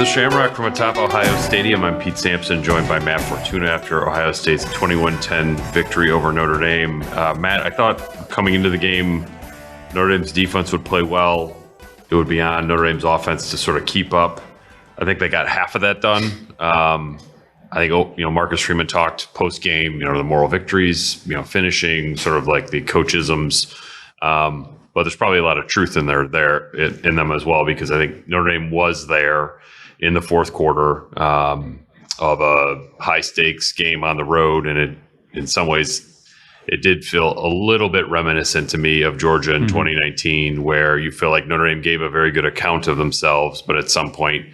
the Shamrock from atop Ohio Stadium. I'm Pete Sampson, joined by Matt Fortuna after Ohio State's 21-10 victory over Notre Dame. Matt, I thought coming into the game, Notre Dame's defense would play well. It would be on Notre Dame's offense to sort of keep up. I think they got half of that done. I think Marcus Freeman talked post game, the moral victories, finishing, sort of like the coachisms. But there's probably a lot of truth in in them as well, because I think Notre Dame was there in the fourth quarter of a high stakes game on the road, and it, in some ways, it did feel a little bit reminiscent to me of Georgia in 2019, where you feel like Notre Dame gave a very good account of themselves, but at some point,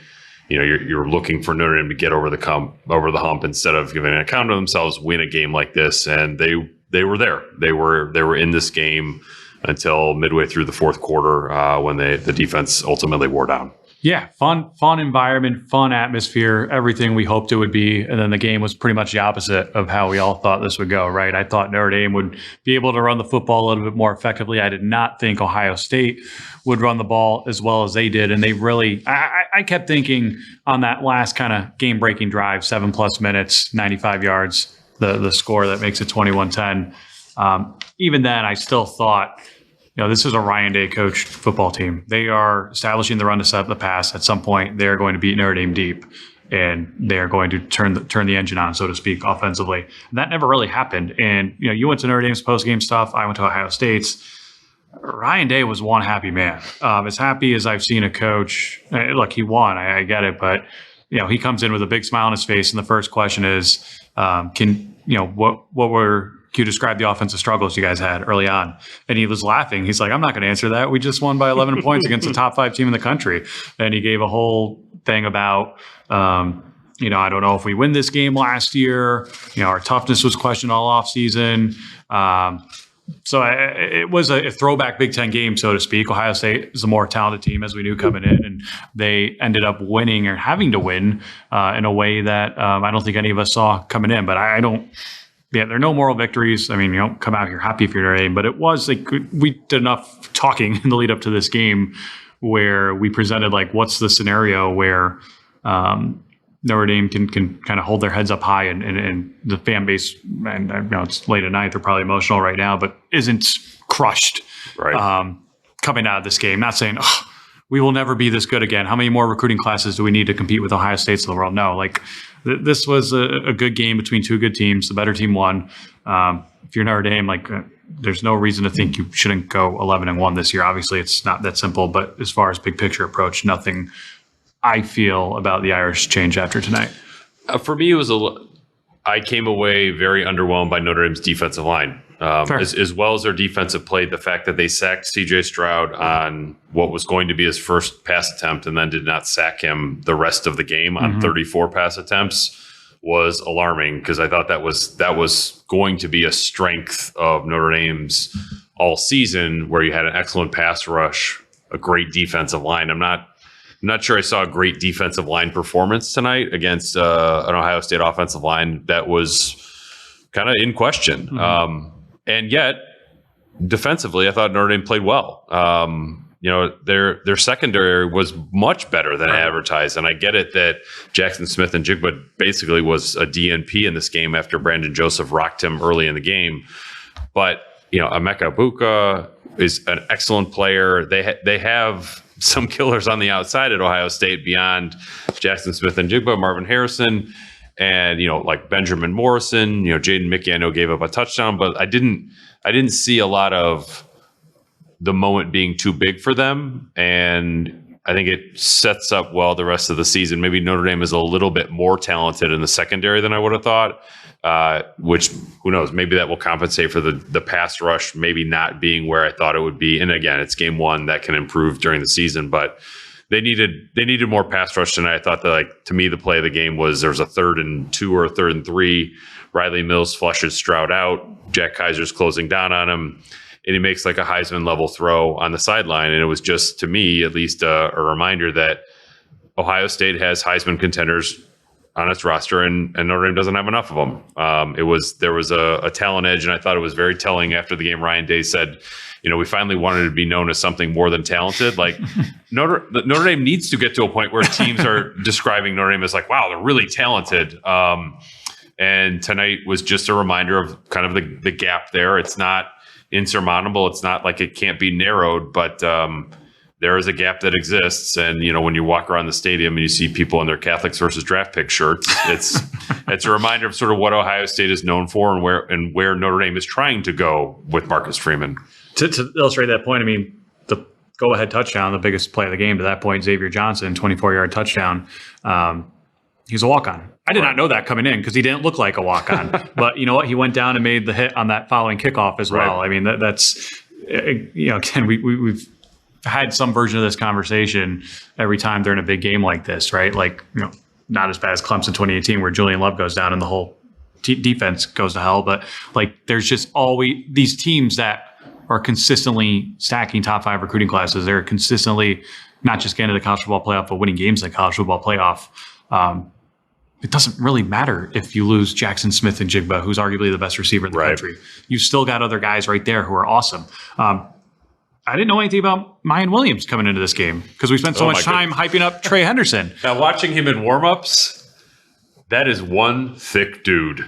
you're looking for Notre Dame to get over the hump instead of giving an account of themselves, win a game like this, and they were there. They were in this game until midway through the fourth quarter when the defense ultimately wore down. Yeah, fun environment, fun atmosphere, everything we hoped it would be. And then the game was pretty much the opposite of how we all thought this would go, right? I thought Notre Dame would be able to run the football a little bit more effectively. I did not think Ohio State would run the ball as well as they did. And they really, I kept thinking on that last kind of game-breaking drive, 7+ minutes, 95 yards, the score that makes it 21-10. Even then, I still thought, this is a Ryan Day coached football team. They are establishing the run to set up the pass. At some point, they're going to beat Notre Dame deep, and they're going to turn the engine on, so to speak, offensively. And that never really happened. And you went to Notre Dame's post-game stuff. I went to Ohio State's. Ryan Day was one happy man. As happy as I've seen a coach. Look, he won. I get it, but he comes in with a big smile on his face, and the first question is, can you describe the offensive struggles you guys had early on? And he was laughing. He's like, I'm not going to answer that. We just won by 11 points against the top 5 team in the country. And he gave a whole thing about, I don't know if we win this game last year. Our toughness was questioned all offseason. So it was a throwback Big Ten game, so to speak. Ohio State is a more talented team, as we knew coming in, and they ended up winning or having to win in a way that I don't think any of us saw coming in. But there are no moral victories. I mean, you don't come out here happy if you're Notre Dame, but it was like we did enough talking in the lead up to this game where we presented what's the scenario where Notre Dame can kind of hold their heads up high and the fan base, and I know it's late at night, they're probably emotional right now, but isn't crushed coming out of this game. Not saying, we will never be this good again. How many more recruiting classes do we need to compete with Ohio State's of the world? No, this was a good game between two good teams. The better team won. If you're Notre Dame, there's no reason to think you shouldn't go 11-1 this year. Obviously, it's not that simple, but as far as big picture approach, nothing I feel about the Irish changed after tonight. For me, I came away very underwhelmed by Notre Dame's defensive line. As well as their defensive play, the fact that they sacked C.J. Stroud on what was going to be his first pass attempt and then did not sack him the rest of the game on 34 pass attempts was alarming, because I thought that was going to be a strength of Notre Dame's all season, where you had an excellent pass rush, a great defensive line. I'm not sure I saw a great defensive line performance tonight against an Ohio State offensive line that was kind of in question. And yet, defensively, I thought Notre Dame played well. Their secondary was much better than advertised. And I get it that Jackson Smith and Jigba basically was a DNP in this game after Brandon Joseph rocked him early in the game. But, Emeka Buka is an excellent player. They have some killers on the outside at Ohio State beyond Jackson Smith and Jigba, Marvin Harrison. And, Benjamin Morrison, Jaden Mickey, I know gave up a touchdown, but I didn't see a lot of the moment being too big for them. And I think it sets up well the rest of the season. Maybe Notre Dame is a little bit more talented in the secondary than I would have thought, which, who knows, maybe that will compensate for the pass rush maybe not being where I thought it would be. And again, it's game one, that can improve during the season, but They needed more pass rush tonight. I thought that, to me, the play of the game was there was a 3rd and 2 or a 3rd and 3. Riley Mills flushes Stroud out. Jack Kaiser's closing down on him, and he makes a Heisman level throw on the sideline. And it was just, to me, at least, a reminder that Ohio State has Heisman contenders on its roster, and Notre Dame doesn't have enough of them. There was a talent edge, and I thought it was very telling after the game. Ryan Day said, we finally wanted to be known as something more than talented. Like Notre Dame needs to get to a point where teams are describing Notre Dame as like, wow, they're really talented. And tonight was just a reminder of kind of the gap there. It's not insurmountable. It's not like it can't be narrowed, but there is a gap that exists. And, when you walk around the stadium and you see people in their Catholics versus draft pick shirts, it's a reminder of sort of what Ohio State is known for and where Notre Dame is trying to go with Marcus Freeman. To illustrate that point, the go-ahead touchdown, the biggest play of the game to that point, Xavier Johnson, 24-yard touchdown. He's a walk-on. I did not know that coming in because he didn't look like a walk-on. But you know what? He went down and made the hit on that following kickoff as well. Right. That's again, we've had some version of this conversation every time they're in a big game like this, right? Like, not as bad as Clemson 2018 where Julian Love goes down and the whole defense goes to hell. But like, there's just always these teams that are consistently stacking top 5 recruiting classes. They're consistently not just getting to the college football playoff, but winning games in the college football playoff. It doesn't really matter if you lose Jackson Smith and Jigba, who's arguably the best receiver in the country. You've still got other guys right there who are awesome. I didn't know anything about Mayan Williams coming into this game because we spent so much time hyping up Trey Henderson. Now, watching him in warmups, that is one thick dude.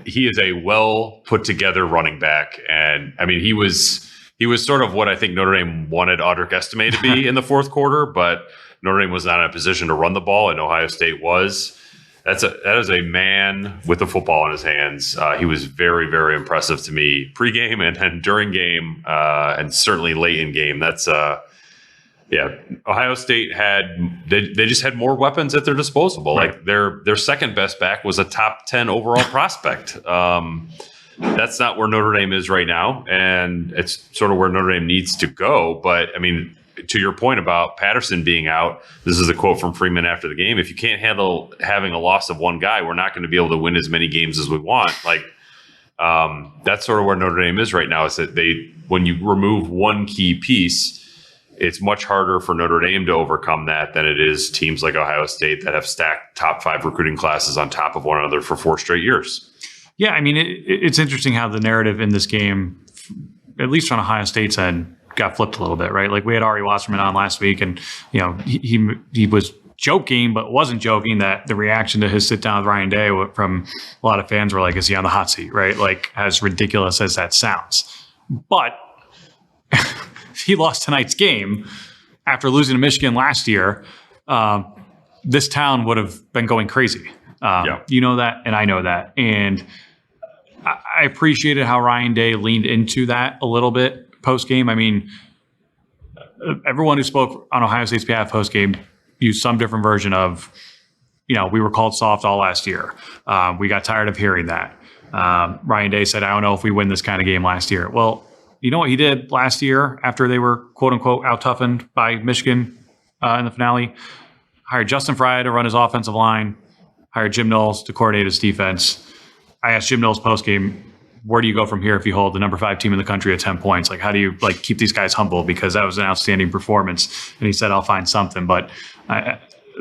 He is a well put together running back, and he was sort of what I think Notre Dame wanted Audric Estime to be in the fourth quarter, but Notre Dame was not in a position to run the ball, and Ohio State was. That is a man with a football in his hands. He was very, very impressive to me pregame and then during game, and certainly late in game. Ohio State they just had more weapons at their disposal. Right. Like their second best back was a top 10 overall prospect. That's not where Notre Dame is right now, and it's sort of where Notre Dame needs to go. But to your point about Patterson being out, this is a quote from Freeman after the game. If you can't handle having a loss of one guy, we're not going to be able to win as many games as we want. That's sort of where Notre Dame is right now. Is that when you remove one key piece, it's much harder for Notre Dame to overcome that than it is teams like Ohio State that have stacked top 5 recruiting classes on top of one another for 4 straight years. Yeah, it's interesting how the narrative in this game, at least on Ohio State's end, got flipped a little bit, right? Like we had Ari Wasserman on last week, and he was joking, but wasn't joking that the reaction to his sit down with Ryan Day from a lot of fans were like, "Is he on the hot seat?" Right? Like as ridiculous as that sounds, but he lost tonight's game after losing to Michigan last year. This town would have been going crazy. You know that, and I know that, and I appreciated how Ryan Day leaned into that a little bit. Post-game, everyone who spoke on Ohio State's behalf post-game used some different version of, we were called soft all last year. We got tired of hearing that. Ryan Day said, I don't know if we win this kind of game last year. Well, you know what he did last year after they were, quote-unquote, out-toughened by Michigan in the finale? Hired Justin Frye to run his offensive line, hired Jim Knowles to coordinate his defense. I asked Jim Knowles post-game, where do you go from here if you hold the number 5 team in the country at 10 points? Like, how do you keep these guys humble? Because that was an outstanding performance. And he said, I'll find something. But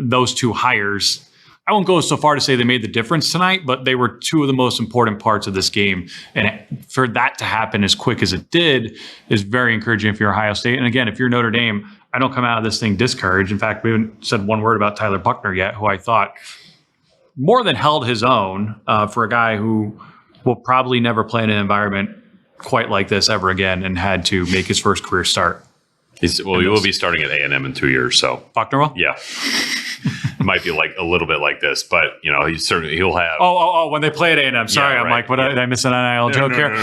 those 2 hires, I won't go so far to say they made the difference tonight, but they were 2 of the most important parts of this game. And for that to happen as quick as it did is very encouraging if you're Ohio State. And again, if you're Notre Dame, I don't come out of this thing discouraged. In fact, we haven't said one word about Tyler Buchner yet, who I thought more than held his own for a guy who will probably never play in an environment quite like this ever again and had to make his first career start. He will be starting at A&M in 2 years. So Buckner will? Yeah. It might be like a little bit like this, but he'll have. Oh, when they play at A&M. Sorry, yeah, right. Did I miss an NIL joke here?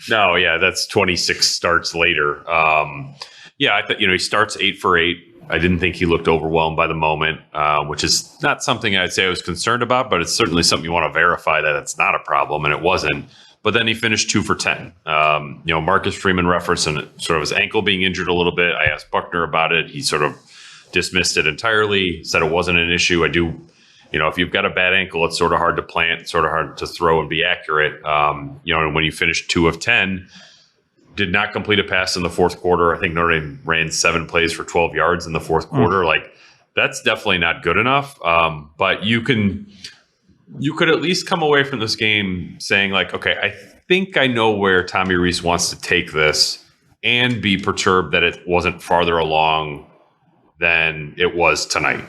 No, yeah, that's 26 starts later. I thought, he starts 8 for 8. I didn't think he looked overwhelmed by the moment, which is not something I'd say I was concerned about, but it's certainly something you want to verify that it's not a problem, and it wasn't. But then he finished 2 for 10. Marcus Freeman referenced and sort of his ankle being injured a little bit. I asked Buckner about it. He sort of dismissed it entirely, said it wasn't an issue. If you've got a bad ankle, it's sort of hard to plant, sort of hard to throw and be accurate. And when you finish 2 of 10, did not complete a pass in the fourth quarter. I think Notre Dame ran 7 plays for 12 yards in the fourth quarter. that's definitely not good enough. But you could at least come away from this game saying like, okay, I think I know where Tommy Rees wants to take this, and be perturbed that it wasn't farther along than it was tonight.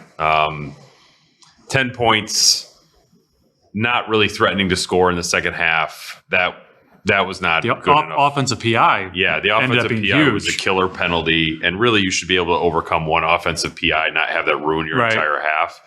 10 points, not really threatening to score in the second half. That was not good enough. Offensive PI. Yeah, the offensive PI was a killer penalty, and really you should be able to overcome one offensive PI, not have that ruin your entire half.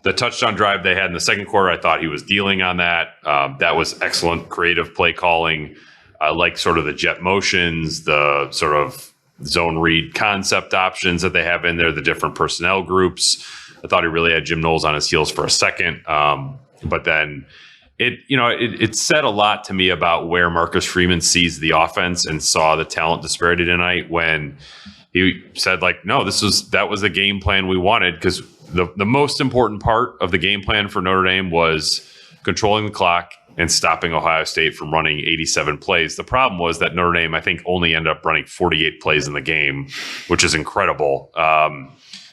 The touchdown drive they had in the second quarter, I thought he was dealing on that. That was excellent creative play calling. I like sort of the jet motions, the sort of zone read concept options that they have in there, the different personnel groups. I thought he really had Jim Knowles on his heels for a second. But then it said a lot to me about where Marcus Freeman sees the offense and saw the talent disparity tonight when he said like, no, that was the game plan we wanted, because the most important part of the game plan for Notre Dame was controlling the clock and stopping Ohio State from running 87 plays. The problem was that Notre Dame, I think, only ended up running 48 plays in the game, which is incredible.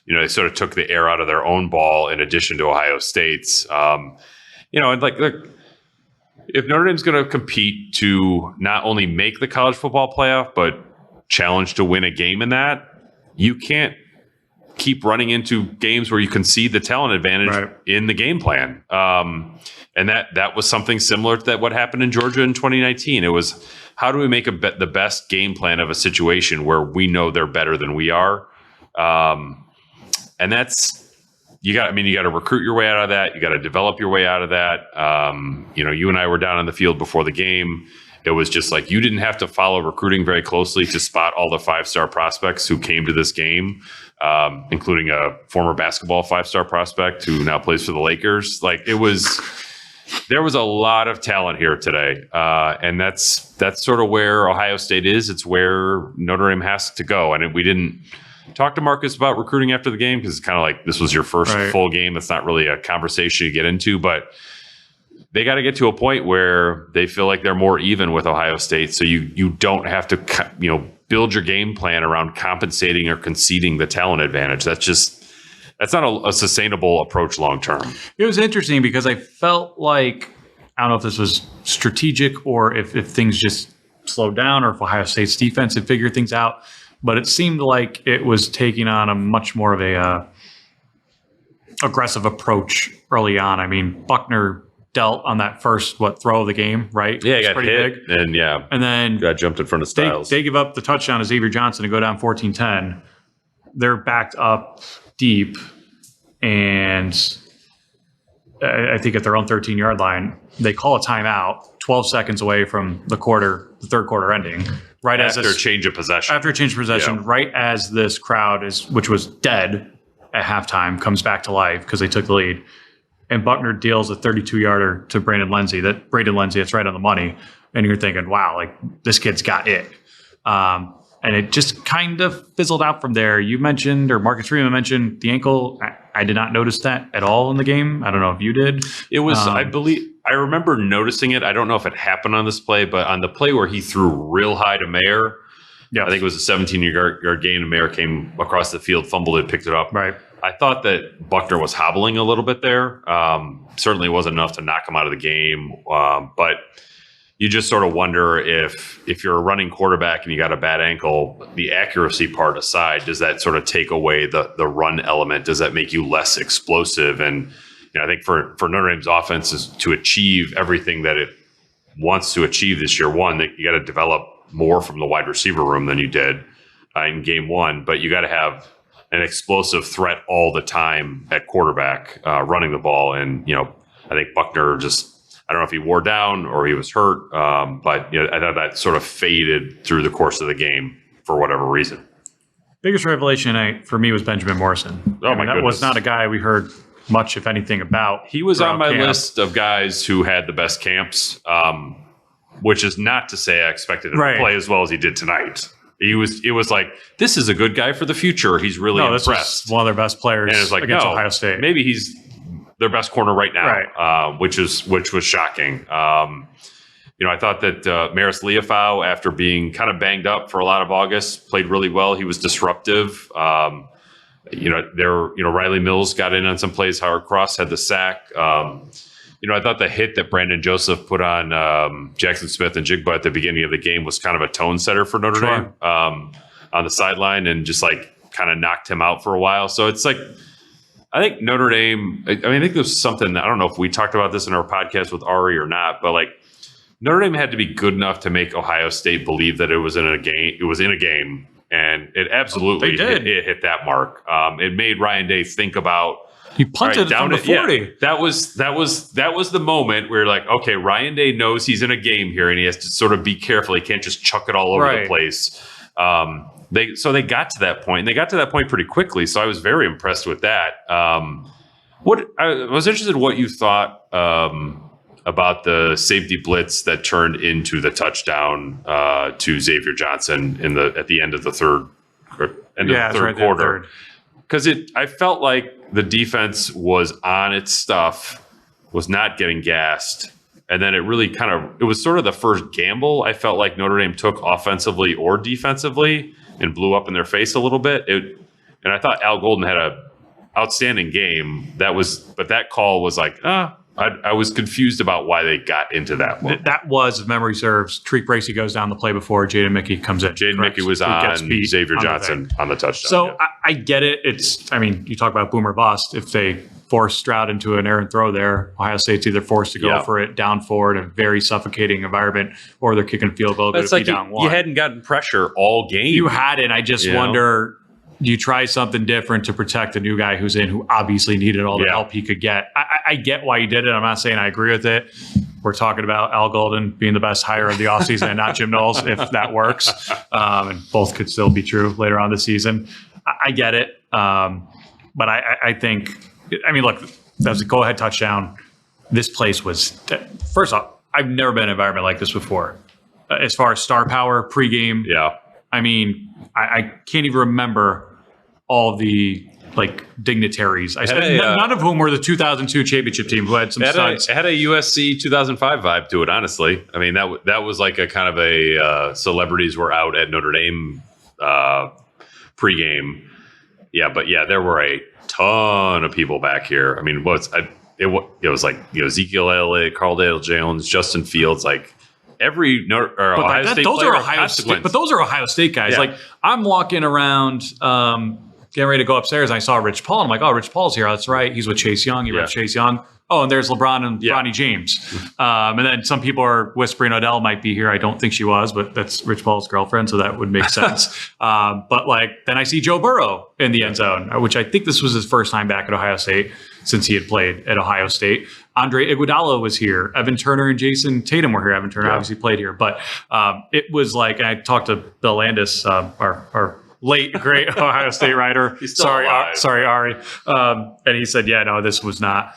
They sort of took the air out of their own ball in addition to Ohio State's. And like, look, if Notre Dame's going to compete to not only make the college football playoff, but challenge to win a game in that, you can't keep running into games where you concede the talent advantage in the game plan. And that was something similar to what happened in Georgia in 2019. It was, how do we make the best game plan of a situation where we know they're better than we are? And that's, you got to recruit your way out of that. You got to develop your way out of that. You and I were down on the field before the game. It was just like, you didn't have to follow recruiting very closely to spot all the 5-star prospects who came to this game, including a former basketball 5-star prospect who now plays for the Lakers. Like, there was a lot of talent here today. And that's sort of where Ohio State is. It's where Notre Dame has to go. And we didn't talk to Marcus about recruiting after the game, because it's kind of like, this was your first full game. It's not really a conversation you get into, but they got to get to a point where they feel like they're more even with Ohio State. So you don't have to, build your game plan around compensating or conceding the talent advantage. That's not a sustainable approach long term. It was interesting because I felt like, I don't know if this was strategic or if things just slowed down, or if Ohio State's defense had figured things out, but it seemed like it was taking on a much more of a aggressive approach early on. I mean, Buchner dealt on that first throw of the game, right? Yeah, he got hit, big. And then got jumped in front of Styles. They give up the touchdown to Xavier Johnson to go down 14-10. They're backed up deep, and I think at their own 13-yard line, they call a timeout 12 seconds away from the third quarter ending. Right after change of possession. Right as this crowd which was dead at halftime, comes back to life because they took the lead. And Buckner deals a 32-yarder to Braden Lenzy. That's right on the money. And you're thinking, wow, like, this kid's got it. And it just kind of fizzled out from there. You mentioned, or Marcus Freeman mentioned, the ankle. I did not notice that at all in the game. I don't know if you did. It was, I remember noticing it. I don't know if it happened on this play, but on the play where he threw real high to Mayer, I think it was a 17-yard gain, and Mayer came across the field, fumbled it, picked it up. Right. I thought that Buckner was hobbling a little bit there. Certainly wasn't enough to knock him out of the game. But you just sort of wonder if you're a running quarterback and you got a bad ankle, the accuracy part aside, does that sort of take away the run element? Does that make you less explosive? And I think for Notre Dame's offense is to achieve everything that it wants to achieve this year. One, that you got to develop more from the wide receiver room than you did in game one, but you got to have an explosive threat all the time at quarterback, running the ball. And, I think Buckner I don't know if he wore down or he was hurt, but I thought that sort of faded through the course of the game for whatever reason. Biggest revelation tonight for me was Benjamin Morrison. Oh, my goodness. That was not a guy we heard much, if anything, about. He was on my list of guys who had the best camps, which is not to say I expected him to play as well as he did tonight. It was like, this is a good guy for the future. He's really impressed. This was one of their best players, and it's like, against Ohio State. Maybe he's their best corner right now, which was shocking. I thought that Maris Liufau, after being kind of banged up for a lot of August, played really well. He was disruptive. Riley Mills got in on some plays. Howard Cross had the sack. I thought the hit that Brandon Joseph put on Jackson Smith and Jigba at the beginning of the game was kind of a tone setter for Notre Dame on the sideline, and just like kind of knocked him out for a while. So it's like, I think Notre Dame, I think there's something, I don't know if we talked about this in our podcast with Ari or not, but like Notre Dame had to be good enough to make Ohio State believe that it was in a game. It was in a game, and it absolutely hit that mark. It made Ryan Day think about, he punted down to 40. Yeah, that was the moment where like, okay, Ryan Day knows he's in a game here, and he has to sort of be careful. He can't just chuck it all over the place. They got to that point, and they got to that point pretty quickly. So I was very impressed with that. I was interested in what you thought about the safety blitz that turned into the touchdown to Xavier Johnson at the end of the third quarter. Because I felt like the defense was on its stuff, was not getting gassed. And then it really it was sort of the first gamble I felt like Notre Dame took offensively or defensively and blew up in their face a little bit. And I thought Al Golden had an outstanding game. But that call was like, I was confused about why they got into that one. That was, if memory serves, Tariq Bracy goes down the play before Jaden Mickey comes in. Jaden Mickey was on Xavier Johnson on the touchdown. So I get it. You talk about boomer bust. If they force Stroud into an errant throw there, Ohio State's either forced to go for it down forward in a very suffocating environment, or they're kicking field goal to be down one. You hadn't gotten pressure all game. You hadn't. I just wonder, do you try something different to protect the new guy who's in, who obviously needed all the help he could get? I get why you did it. I'm not saying I agree with it. We're talking about Al Golden being the best hire of the offseason and not Jim Knowles, if that works. And both could still be true later on this season. I get it. But I think, look, that was a go-ahead touchdown. This place was, first off, I've never been in an environment like this before. As far as star power, pregame. Yeah. I can't even remember all the dignitaries. None of whom were the 2002 championship team, who had some studs. It had a USC 2005 vibe to it, honestly. That was like a kind of a celebrities were out at Notre Dame pregame. Yeah, but there were a ton of people back here. It was like Ezekiel Elliott, Cardale Jones, Justin Fields, like every Ohio State player. But those are Ohio State guys. Yeah. Like, I'm walking around, getting ready to go upstairs, and I saw Rich Paul. And I'm like, oh, Rich Paul's here. That's right. He's with Chase Young. He reps Chase Young. Oh, and there's LeBron and Bronny James. And then some people are whispering Odell might be here. I don't think she was, but that's Rich Paul's girlfriend, so that would make sense. But then I see Joe Burrow in the end zone, which I think this was his first time back at Ohio State since he had played at Ohio State. Andre Iguodala was here. Evan Turner and Jason Tatum were here. Evan Turner obviously played here. But it was like, I talked to Bill Landis, our late great Ohio State writer. He's still alive. Sorry, Ari. And he said, this was not.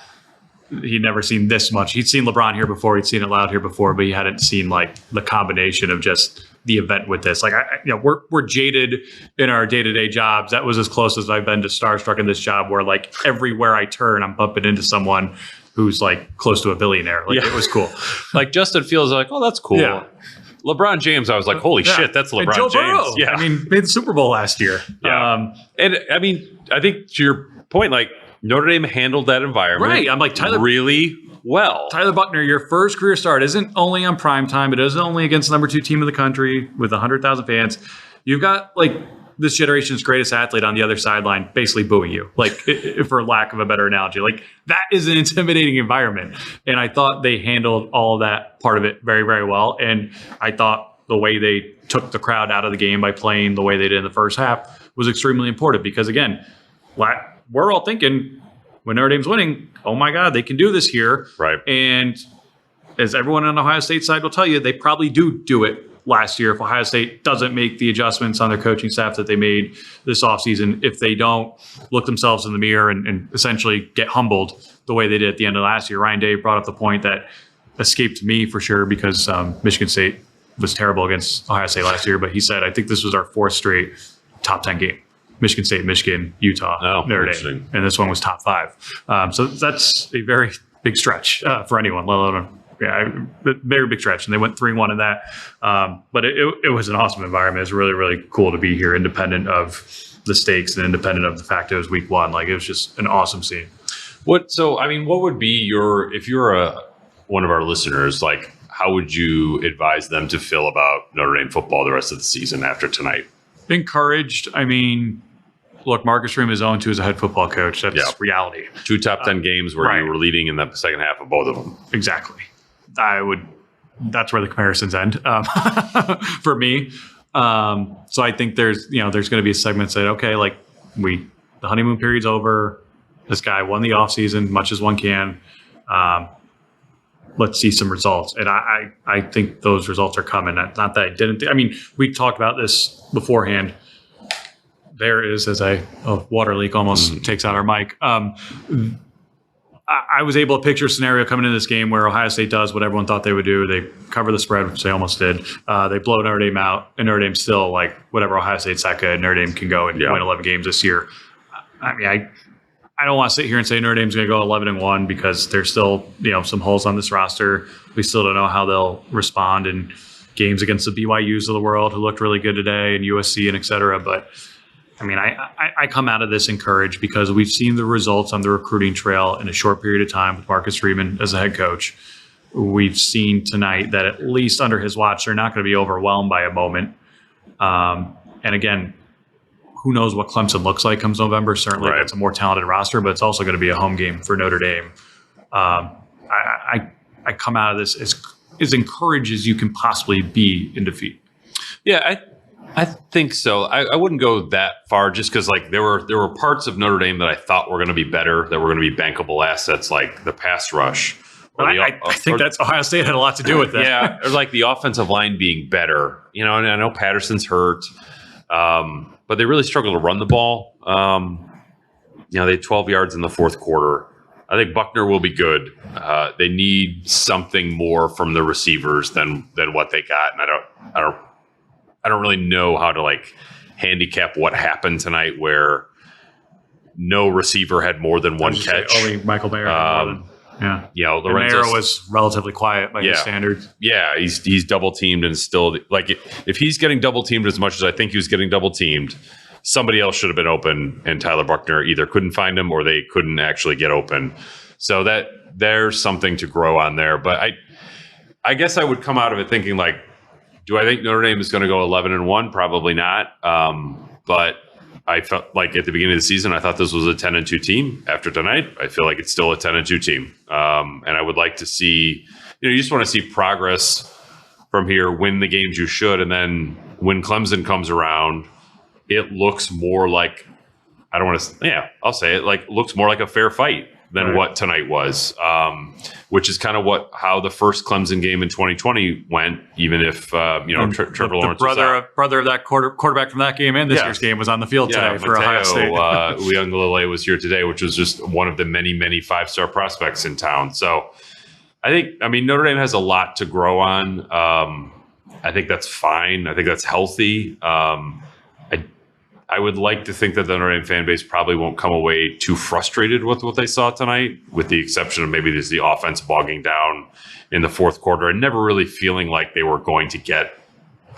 He'd never seen this much. He'd seen LeBron here before. He'd seen it loud here before, but he hadn't seen the combination of just the event with this. We're jaded in our day-to-day jobs. That was as close as I've been to starstruck in this job, where everywhere I turn, I'm bumping into someone who's close to a billionaire. It was cool. Justin Fields, oh, that's cool. Yeah. LeBron James, I was like, holy shit, that's LeBron Joe James. Burrow, yeah, made the Super Bowl last year. Yeah. I think to your point, Notre Dame handled that environment right. I'm like, Tyler, really well. Tyler Buchner, your first career start isn't only on prime time. It isn't only against the number 2 team in the country with 100,000 fans. You've got this generation's greatest athlete on the other sideline basically booing you, for lack of a better analogy. That is an intimidating environment. And I thought they handled all of that part of it very, very well. And I thought the way they took the crowd out of the game by playing the way they did in the first half was extremely important, because, again, we're all thinking when Notre Dame's winning, oh my God, they can do this here. Right. And as everyone on the Ohio State side will tell you, they probably do it last year if Ohio State doesn't make the adjustments on their coaching staff that they made this offseason, if they don't look themselves in the mirror and essentially get humbled the way they did at the end of last year. Ryan Day brought up the point that escaped me for sure, because Michigan State was terrible against Ohio State last year. But he said, I think this was our 4th straight top 10 game. Michigan State, Michigan, Utah, Notre Dame. And this one was top 5. So that's a very big stretch for anyone, let alone very big stretch. And they went 3-1 in that. But it was an awesome environment. It was really, really cool to be here, independent of the stakes and independent of the fact it was week 1. Like, it was just an awesome scene. What would be if you're one of our listeners, like, how would you advise them to feel about Notre Dame football the rest of the season after tonight? Encouraged. I mean, look, Marcus Freeman is 0-2 as a head football coach. That's reality. 2 top 10 games where you were leading in the second half of both of them. Exactly. That's where the comparisons end for me. So I think there's going to be a segment that said, okay, like the honeymoon period's over. This guy won the offseason, much as one can. Let's see some results. And I think those results are coming. Not that I didn't. We talked about this beforehand. There is, as a water leak almost takes out our mic. I was able to picture a scenario coming into this game where Ohio State does what everyone thought they would do. They cover the spread, which they almost did. They blow Notre Dame out, and Notre Dame still, like, whatever, Ohio State's that good. Notre Dame can go and win 11 games this year. I don't want to sit here and say Notre Dame's going to go 11-1 because there's still, some holes on this roster. We still don't know how they'll respond in games against the BYUs of the world, who looked really good today, and USC and et cetera. But I come out of this encouraged because we've seen the results on the recruiting trail in a short period of time with Marcus Freeman as a head coach. We've seen tonight that at least under his watch, they're not going to be overwhelmed by a moment. And again, who knows what Clemson looks like comes November. Certainly it's a more talented roster, but it's also going to be a home game for Notre Dame. I come out of this as encouraged as you can possibly be in defeat. Yeah, I think so. I wouldn't go that far just because there were parts of Notre Dame that I thought were going to be better, that were going to be bankable assets, like the pass rush. I think that's Ohio State had a lot to do with that. Yeah, or like the offensive line being better. And I know Patterson's hurt, but they really struggled to run the ball. They had 12 yards in the fourth quarter. I think Buchner will be good. They need something more from the receivers than what they got, and I don't really know how to handicap what happened tonight where no receiver had more than one catch. Only Michael Mayer. Lorenzo was relatively quiet by his standards. Yeah, he's double teamed and still if he's getting double teamed as much as I think he was getting double teamed, somebody else should have been open, and Tyler Buchner either couldn't find him or they couldn't actually get open. So that there's something to grow on there. But I guess I would come out of it thinking do I think Notre Dame is going to go 11-1? Probably not. But I felt like at the beginning of the season, I thought this was a 10-2 team. After tonight, I feel like it's still a 10-2 team. And I would like to see, you just want to see progress from here, win the games you should. And then when Clemson comes around, it looks more like, I'll say it, looks more like a fair fight than what tonight was, which is kind of how the first Clemson game in 2020 went, even if, Trevor Lawrence was out. brother of that quarterback from that game and this year's game was on the field today for Ohio State. Uyunglele was here today, which was just one of the many, many five-star prospects in town. So Notre Dame has a lot to grow on. I think that's fine. I think that's healthy. I would like to think that the Notre Dame fan base probably won't come away too frustrated with what they saw tonight, with the exception of maybe there's the offense bogging down in the fourth quarter and never really feeling like they were going to get.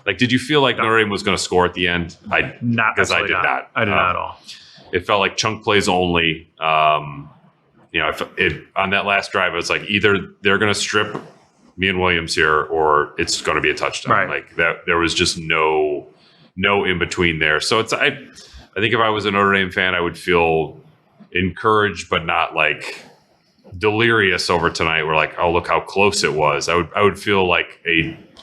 Did you feel like Notre Dame was going to score at the end? Not because I did not. I did not at all. It felt like chunk plays only. On that last drive, it was either they're going to strip me and Williams here, or it's going to be a touchdown. Right. There was just no in between there. So I think if I was a Notre Dame fan, I would feel encouraged, but not delirious over tonight. We're oh, look how close it was. I would feel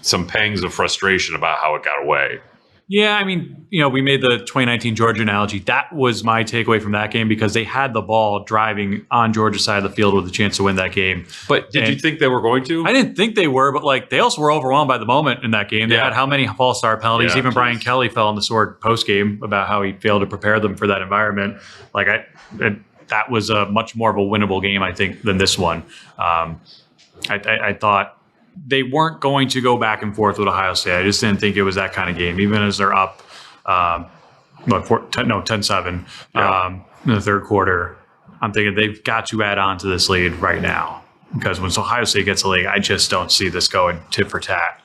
some pangs of frustration about how it got away. Yeah, we made the 2019 Georgia analogy. That was my takeaway from that game because they had the ball driving on Georgia's side of the field with a chance to win that game. But did you think they were going to? I didn't think they were, but they also were overwhelmed by the moment in that game. They had how many false start penalties? Even Brian Kelly fell on the sword post game about how he failed to prepare them for that environment. That was a much more of a winnable game, I think, than this one. I thought they weren't going to go back and forth with Ohio State. I just didn't think it was that kind of game, even as they're up 10-7 in the third quarter. I'm thinking they've got to add on to this lead right now, because when Ohio State gets a lead, I just don't see this going tit for tat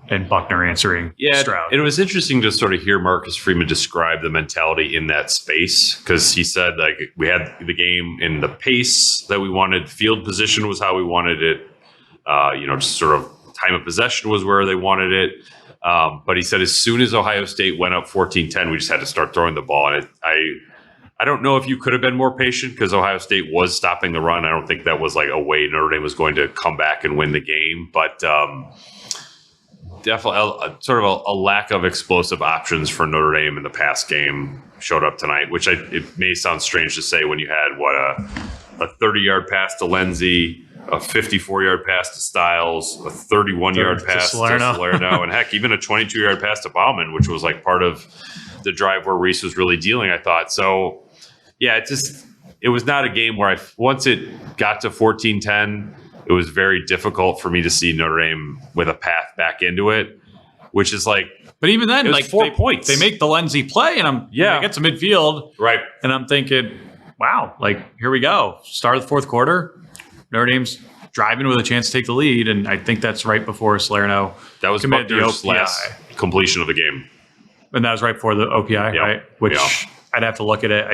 and Buchner answering Stroud. It was interesting to sort of hear Marcus Freeman describe the mentality in that space, because he said, like, we had the game in the pace that we wanted. Field position was how we wanted it. Just sort of time of possession was where they wanted it. But he said as soon as Ohio State went up 14-10, we just had to start throwing the ball. And I don't know if you could have been more patient, because Ohio State was stopping the run. I don't think that was like a way Notre Dame was going to come back and win the game. But definitely sort of a lack of explosive options for Notre Dame in the pass game showed up tonight, which it may sound strange to say when you had a 30-yard pass to Lindsey, a 54-yard pass to Styles, a 31-yard pass to Salerno, and heck, even a 22-yard pass to Bauman, which was like part of the drive where Reese was really dealing, I thought. So, yeah, it was not a game where once it got to 14-10, it was very difficult for me to see Notre Dame with a path back into it, which is like, but even then, like 4 points. They make the Lindsey play, and I get to midfield, right? And I'm thinking, wow, like here we go, start of the fourth quarter, Notre Dame's driving with a chance to take the lead, and I think that's right before Salerno. That was Buckner's last completion of the game, and that was right before the OPI, right? Which I'd have to look at it.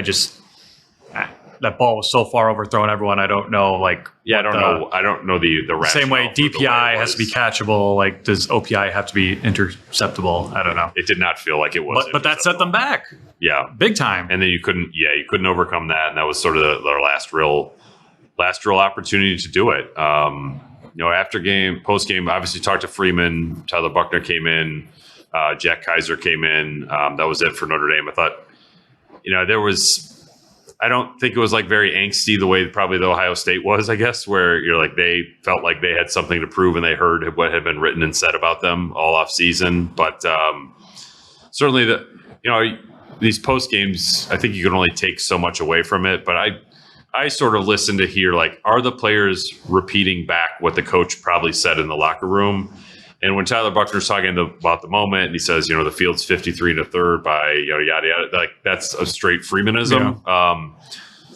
That ball was so far overthrown everyone. I don't know. Like, I don't know the same way DPI has to be catchable. Like, does OPI have to be interceptable? I don't know. It did not feel like it was, but that set them back. Yeah, big time. And then you couldn't overcome that, and that was sort of their last real opportunity to do it. After game, post game, obviously talked to Freeman. Tyler Buchner came in. Jack Kaiser came in. That was it for Notre Dame. I thought, I don't think it was like very angsty the way probably the Ohio State was, I guess, where you're like, they felt like they had something to prove and they heard what had been written and said about them all off season. But certainly these post games, I think you can only take so much away from it. But I sort of listen to hear, like, are the players repeating back what the coach probably said in the locker room? And when Tyler Buchner's talking about the moment, and he says, the field's 53 1/3 by yada yada, like that's a straight Freemanism. Yeah.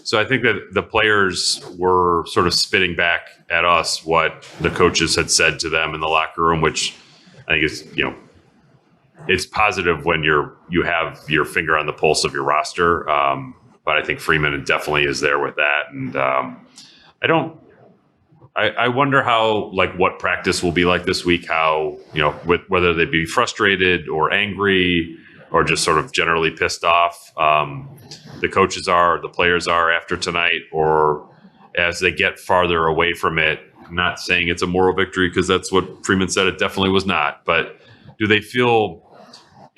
So I think that the players were sort of spitting back at us what the coaches had said to them in the locker room, which I think is, it's positive when you have your finger on the pulse of your roster. But I think Freeman definitely is there with that, and I wonder how, like, what practice will be like this week, how, whether they be frustrated or angry or just sort of generally pissed off. The coaches the players are after tonight, or as they get farther away from it. I'm not saying it's a moral victory, because that's what Freeman said it definitely was not. But do they feel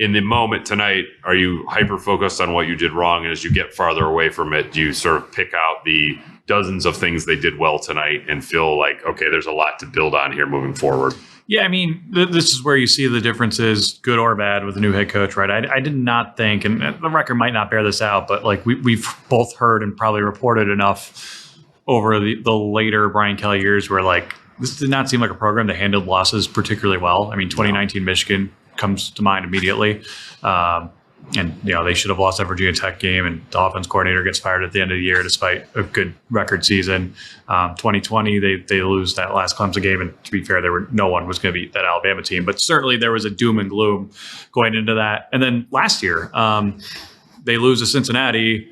in the moment tonight, are you hyper focused on what you did wrong? And as you get farther away from it, do you sort of pick out the dozens of things they did well tonight and feel like, okay, there's a lot to build on here moving forward? Yeah, I mean, this is where you see the differences, good or bad, with the new head coach, right? I did not think, and the record might not bear this out, but like we've both heard and probably reported enough over the later Brian Kelly years where, like, this did not seem like a program that handled losses particularly well. I mean, 2019 Michigan comes to mind immediately. And, they should have lost that Virginia Tech game, and the offense coordinator gets fired at the end of the year despite a good record season. 2020, they lose that last Clemson game, and to be fair, no one was going to beat that Alabama team. But certainly there was a doom and gloom going into that. And then last year, they lose to Cincinnati.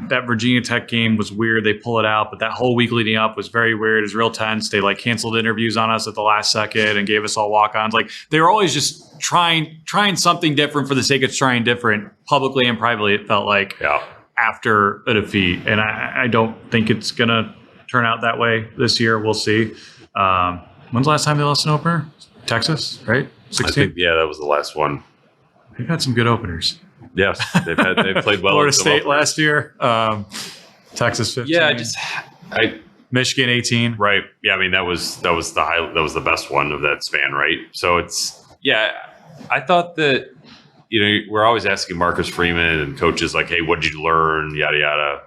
That Virginia Tech game was weird. They pull it out, but that whole week leading up was very weird. It was real tense. They canceled interviews on us at the last second and gave us all walk-ons. Like, they were always just trying something different for the sake of trying different, publicly and privately. It felt like after a defeat, and I don't think it's gonna turn out that way this year. We'll see. When's the last time they lost an opener? Texas, right? 16. I think, that was the last one. They've had some good openers. Yes, they've played well. Florida State last year, Texas 15. Yeah, Michigan 18. Right. Yeah, I mean that was the best one of that span, right? So I thought that we're always asking Marcus Freeman and coaches like, hey, what did you learn? Yada yada.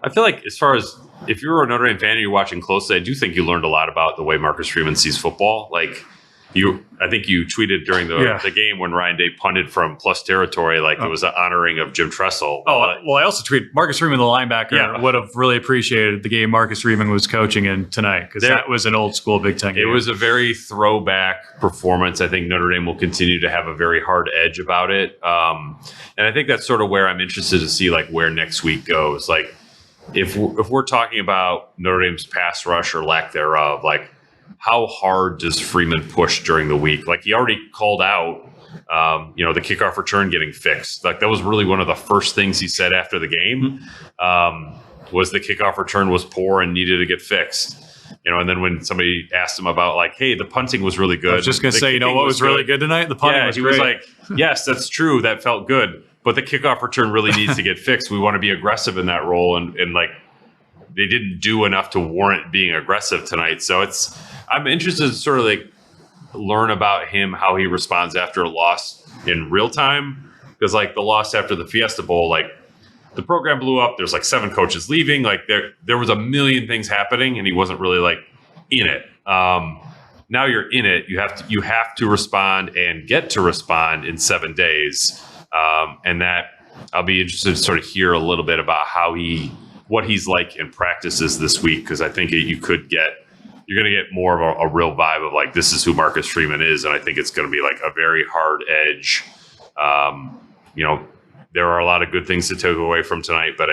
I feel like as far as if you're a Notre Dame fan and you're watching closely, I do think you learned a lot about the way Marcus Freeman sees football. Like, I think you tweeted during the game when Ryan Day punted from plus territory, like it was an honoring of Jim Tressel. Well, I also tweeted Marcus Freeman, the linebacker, would have really appreciated the game Marcus Freeman was coaching in tonight, because that was an old school Big Ten game. It was a very throwback performance. I think Notre Dame will continue to have a very hard edge about it. And I think that's sort of where I'm interested to see like where next week goes. Like if we're talking about Notre Dame's pass rush or lack thereof, like how hard does Freeman push during the week? Like he already called out, the kickoff return getting fixed. Like that was really one of the first things he said after the game, was the kickoff return was poor and needed to get fixed. And then when somebody asked him about like, hey, the punting was really good. I was just going to say, what was really good tonight? The punting was great. He was like, yes, that's true. That felt good. But the kickoff return really needs to get fixed. We want to be aggressive in that role. And like, they didn't do enough to warrant being aggressive tonight. So I'm interested to sort of like learn about him, how he responds after a loss in real time. Because like the loss after the Fiesta Bowl, like the program blew up. There's like 7 coaches leaving. Like there was a million things happening, and he wasn't really like in it. Now you're in it. You have to respond and get to respond in 7 days. And that I'll be interested to sort of hear a little bit about what he's like in practices this week, because I think you're going to get more of a real vibe of like, this is who Marcus Freeman is. And I think it's going to be like a very hard edge. There are a lot of good things to take away from tonight, but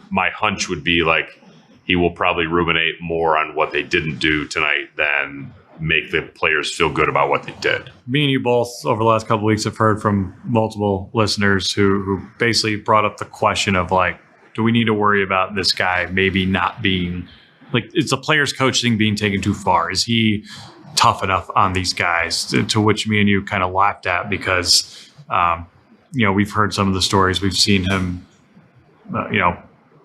my hunch would be like, he will probably ruminate more on what they didn't do tonight than make the players feel good about what they did. Me and you both over the last couple of weeks have heard from multiple listeners who basically brought up the question of like, do we need to worry about this guy maybe not being like, it's the players' coach thing being taken too far? Is he tough enough on these guys? To which me and you kind of laughed at, because we've heard some of the stories, we've seen him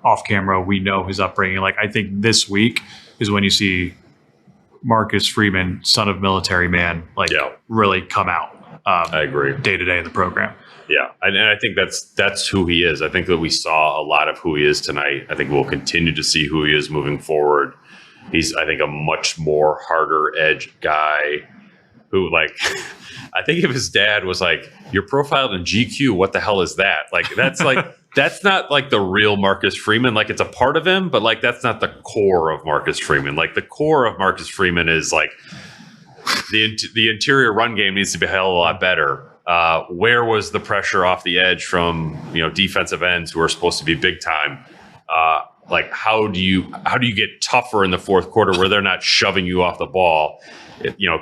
off camera, we know his upbringing. Like I think this week is when you see Marcus Freeman, son of military man, really come out. I agree. Day to day in the program. Yeah, and I think that's who he is. I think that we saw a lot of who he is tonight. I think we'll continue to see who he is moving forward. He's, I think, a much more harder edge guy who, like, I think if his dad was like, "You're profiled in GQ, what the hell is that?" Like, that's like, that's not like the real Marcus Freeman. Like, it's a part of him, but like, that's not the core of Marcus Freeman. Like, the core of Marcus Freeman is like the interior run game needs to be a hell of a lot better. Where was the pressure off the edge from defensive ends who are supposed to be big time? Like how do you get tougher in the fourth quarter where they're not shoving you off the ball?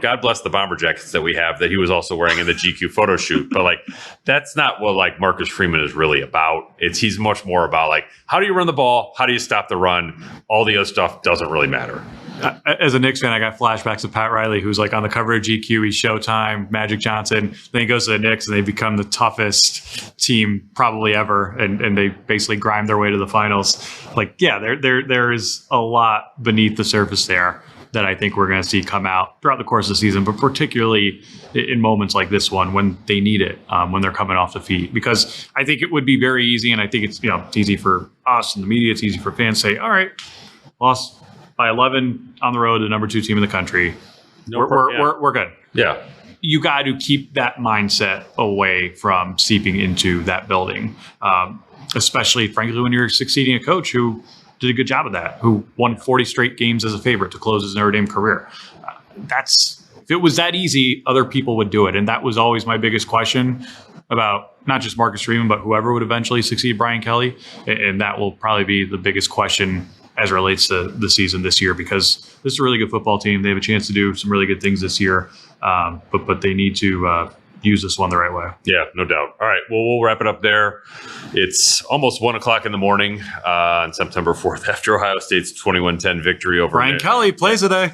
God bless the bomber jackets that we have that he was also wearing in the GQ photo shoot. But like that's not what like Marcus Freeman is really about. He's much more about like, how do you run the ball? How do you stop the run? All the other stuff doesn't really matter. As a Knicks fan, I got flashbacks of Pat Riley, who's like on the cover of GQ. He's Showtime, Magic Johnson. Then he goes to the Knicks, and they become the toughest team probably ever, and they basically grind their way to the finals. Like, yeah, there is a lot beneath the surface there that I think we're going to see come out throughout the course of the season, but particularly in moments like this one when they need it, when they're coming off the feet. Because I think it would be very easy, and I think it's it's easy for us and the media, it's easy for fans to say, all right, lost by 11 on the road to the number 2 team in the country. We're good. Yeah. You got to keep that mindset away from seeping into that building, especially, frankly, when you're succeeding a coach who did a good job of that, who won 40 straight games as a favorite to close his Notre Dame career. If it was that easy, other people would do it. And that was always my biggest question about not just Marcus Freeman, but whoever would eventually succeed Brian Kelly. And that will probably be the biggest question as it relates to the season this year, because this is a really good football team. They have a chance to do some really good things this year, but they need to use this one the right way. Yeah, no doubt. All right, well, we'll wrap it up there. It's almost 1 o'clock in the morning on September 4th after Ohio State's 21-10 victory over Brian Kelly plays today.